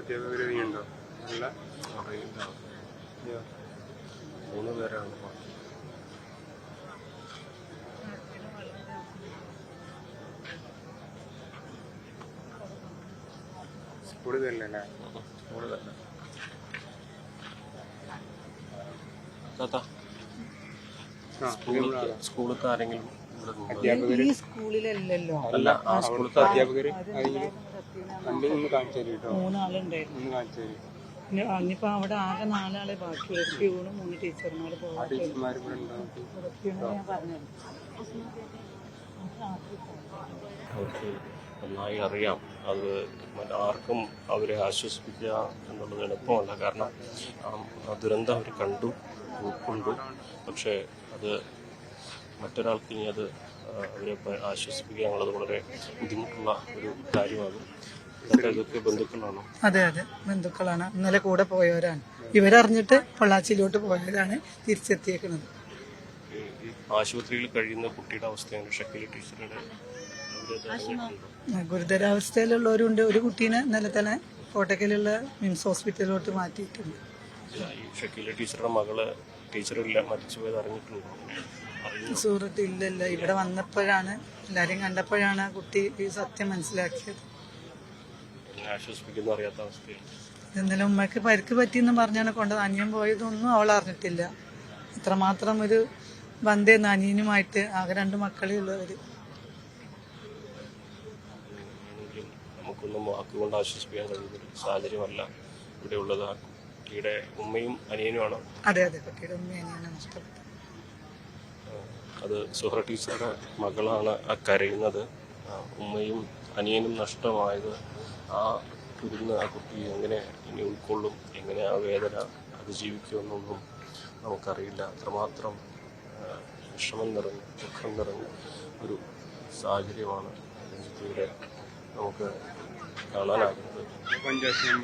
അധ്യാപകർ ഉണ്ടോ? അല്ല, അറിയില്ല. 3 പേരാണ്. സ്കൂളിൽ തന്നെ അല്ലേ? സ്കൂളിൽ തന്നെ. താത്താ, സ്കൂളിലത്തെ ആരെങ്കിലും അധ്യാപകര് ഈ സ്കൂളിലല്ലല്ലോ. അല്ല, ആ സ്കൂളിലത്തെ അധ്യാപകര് ഒന്ന് കാണിച്ചു തരും കേട്ടോ. 3 ആളുണ്ടായിരുന്നു. ഒന്ന് കാണിച്ചു തരും. പിന്നെ അന്നിപ്പോ അവിടെ ആകെ 4 ആളെ ബാക്കിയുള്ളൂ. പ്യൂണും 3 ടീച്ചർമാർ ആ ടീച്ചർമാർ ഇവിടെ ഉണ്ടാവും. ഞാൻ പറഞ്ഞത് അവർക്ക് നന്നായി അറിയാം. അത് ആർക്കും അവരെ ആശ്വസിപ്പിക്കുക എന്നുള്ളത് എളുപ്പമല്ല. കാരണം ആ ദുരന്തം അവർ കണ്ടു, ഉൾക്കൊണ്ടു. പക്ഷേ അത് മറ്റൊരാൾക്ക് ഇനി അത് അവരെ ആശ്വസിപ്പിക്കുക എന്നുള്ളത് വളരെ ബുദ്ധിമുട്ടുള്ള ഒരു കാര്യമാകും. ഇതൊക്കെ ബന്ധുക്കളാണോ? അതെ അതെ, ബന്ധുക്കളാണ്. ഇന്നലെ കൂടെ പോയവരാണ്. ഇവരറിഞ്ഞിട്ട് പൊള്ളാച്ചിയിലോട്ട് പോയവരാണ് തിരിച്ചെത്തിയേക്കുന്നത്. ആശുപത്രിയിൽ കഴിയുന്ന കുട്ടിയുടെ അവസ്ഥയാണ് ഷക്കീല ടീച്ചറുടെ. ഗുരുതരാവസ്ഥയിലുള്ളവരുണ്ട്. ഒരു കുട്ടീനെ ഇന്നലെ തന്നെ കോട്ടക്കലുള്ള മിംസ് ഹോസ്പിറ്റലിലോട്ട് മാറ്റിയിട്ടുണ്ട്. ഈ ഷക്കീല ടീച്ചറുടെ മകള് ടീച്ചറില്ല, മരിച്ചുപോയത് അറിഞ്ഞിട്ടുണ്ടോ? സൂറത്ത് ഇല്ലല്ല. ഇവിടെ വന്നപ്പോഴാണ്, എല്ലാരെയും കണ്ടപ്പോഴാണ് ആ കുട്ടി ഈ സത്യം മനസ്സിലാക്കിയത്. ആശ്വസിപ്പിക്കുന്നു അറിയാത്ത അവസ്ഥയിൽ. ഇന്നലെ ഉമ്മക്ക് പരിക്ക് പറ്റിയെന്ന് പറഞ്ഞാണ് കൊണ്ടത്. അനിയൻ പോയതൊന്നും അവൾ അറിഞ്ഞിട്ടില്ല. അത്രമാത്രം ഒരു ബന്ധേന്ന് അനിയനുമായിട്ട്. ആകെ 2 മക്കളേ ഉള്ളവര്. നമുക്കൊന്നും വാക്കുകൊണ്ട് ആശ്വസിപ്പിക്കാൻ കഴിയുന്നൊരു സാഹചര്യമല്ല ഇവിടെ ഉള്ളത്. ആ കുട്ടിയുടെ ഉമ്മയും അനിയനുമാണ്. അതെ അതെ, കുട്ടിയുടെ ഉമ്മയും അനിയനും നഷ്ടപ്പെട്ടു. അത് സുഹറ ടീച്ചറുടെ മകളാണ് ആ കരയുന്നത്. ഉമ്മയും അനിയനും നഷ്ടമായത്. ആ കുരുന്ന് ആ കുട്ടി എങ്ങനെ ഇനി ഉൾക്കൊള്ളും, എങ്ങനെ ആ വേദന അതിജീവിക്കുമെന്നൊന്നും നമുക്കറിയില്ല. അത്രമാത്രം വിഷമം നിറഞ്ഞ, ദുഃഖം നിറഞ്ഞ ഒരു സാഹചര്യമാണ് ഇവിടെ നമുക്ക് കാണാനാകുന്നത്. പഞ്ചായത്ത് മെമ്പർ